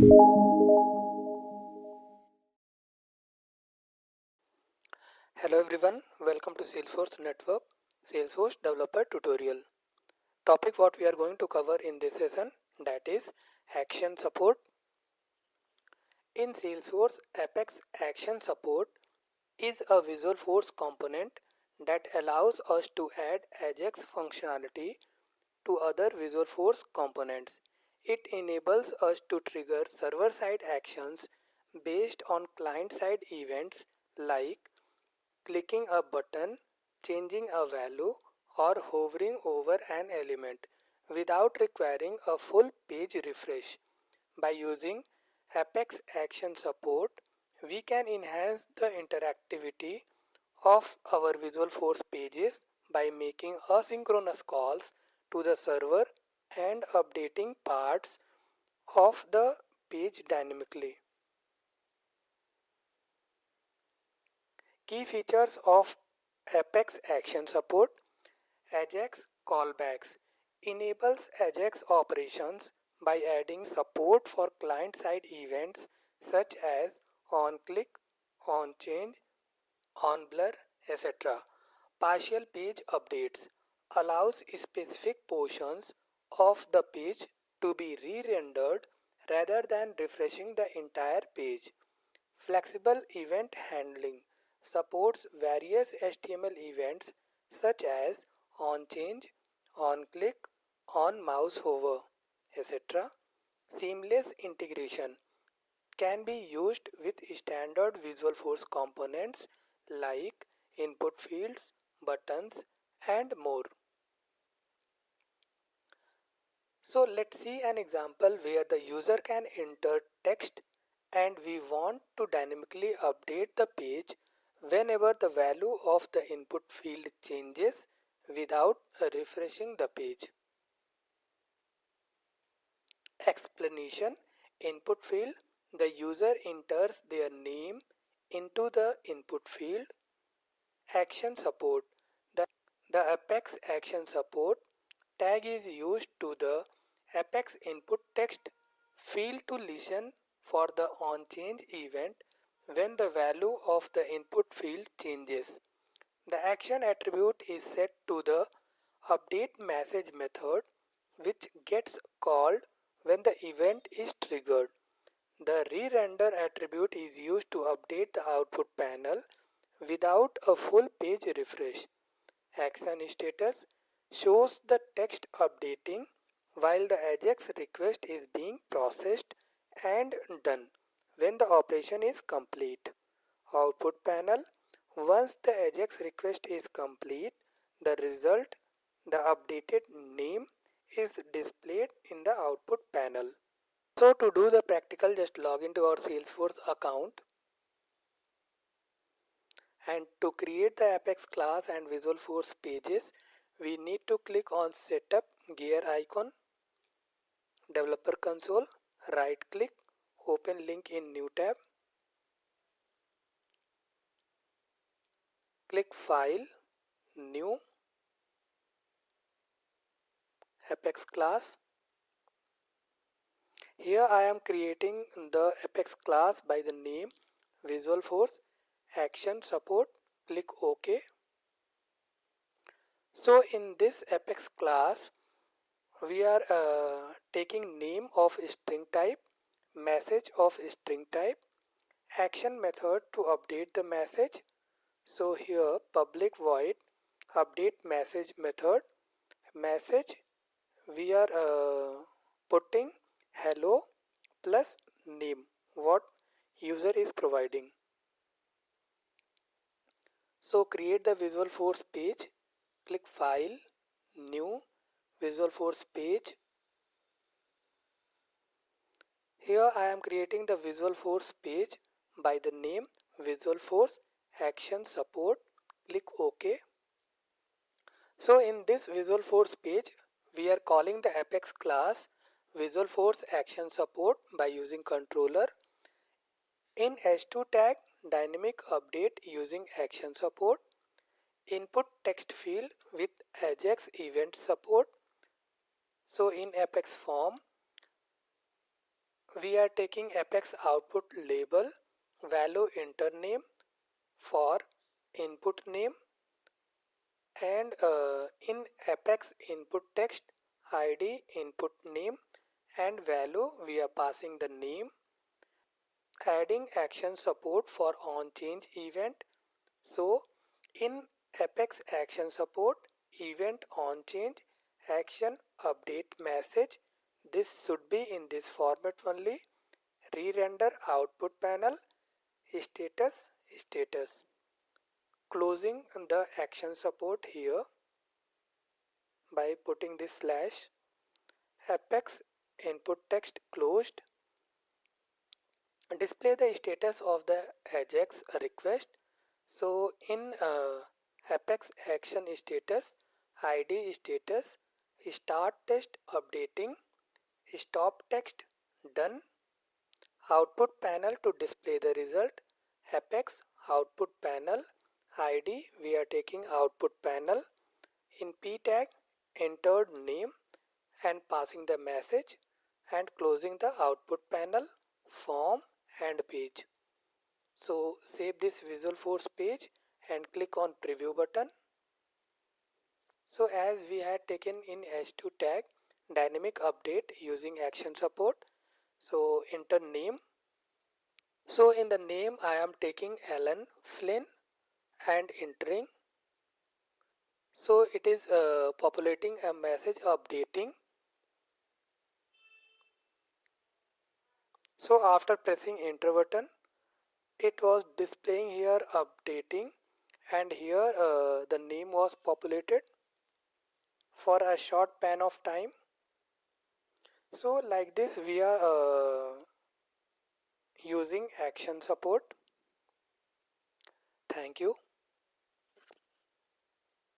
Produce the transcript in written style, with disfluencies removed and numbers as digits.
Hello everyone, welcome to Salesforce Network Salesforce Developer Tutorial. Topic what we are going to cover in this session, that is action support. In Salesforce, Apex Action Support is a Visualforce component that allows us to add Ajax functionality to other Visualforce components. It enables us to trigger server-side actions based on client-side events like clicking a button, changing a value, or hovering over an element without requiring a full page refresh. By using Apex Action Support, we can enhance the interactivity of our Visualforce pages by making asynchronous calls to the server and updating parts of the page dynamically. Key features of Apex Action Support: Ajax callbacks enables Ajax operations by adding support for client-side events such as onClick, onChange, onBlur, etc. Partial page updates allows specific portions of the page to be re-rendered rather than refreshing the entire page. Flexible event handling supports various HTML events such as onChange, onClick, onMouseHover, etc. Seamless integration can be used with standard Visualforce components like input fields, buttons, and more. So let's see an example where the user can enter text and we want to dynamically update the page whenever the value of the input field changes without refreshing the page. Explanation: input field, the user enters their name into the input field. Action support, the Apex Action Support tag is used to the Apex input text field to listen for the onChange event when the value of the input field changes. The action attribute is set to the update message method, which gets called when the event is triggered. The re-render attribute is used to update the output panel without a full page refresh. Action status shows the text updating while the Ajax request is being processed and done when the operation is complete. Output panel: once the Ajax request is complete, the result, the updated name, is displayed in the output panel. So to do the practical, just log into our Salesforce account, and to create the Apex class and Visualforce pages, we need to click on Setup gear icon, Developer Console, right click, open link in new tab, click File, New, Apex class. Here I am creating the Apex class by the name Visualforce Action Support. Click OK. So in this Apex class, we are taking name of string type, message of string type, action method to update the message. So here public void update message method, message we are putting hello plus name what user is providing. So create the Visualforce page, click File, New, Visualforce page. Here I am creating the Visualforce page by the name Visualforce Action Support. Click OK. So in this Visualforce page, we are calling the Apex class Visualforce Action Support by using controller. In H2 tag, dynamic update using Action Support. Input text field with Ajax event support. So in Apex form, we are taking apex output label value enter name for input name, and in apex input text id input name and value we are passing the name, adding action support for on change event. So in apex action support event on change action update message, this should be in this format only: re-render output panel status. Closing the action support here by putting this slash apex input text closed. Display the status of the ajax request. So in apex action status id status start text updating stop text done. Output panel to display the result apex output panel id we are taking output panel. In p tag entered name and passing the message and closing the output panel form and page. So save this Visualforce page and click on preview button. So as we had taken in h2 tag dynamic update using action support, so enter name. So in the name I am taking Alan Flynn and entering. So it is populating a message updating. So after pressing enter button, it was displaying here updating, and here the name was populated for a short span of time. So like this we are using action support. Thank you.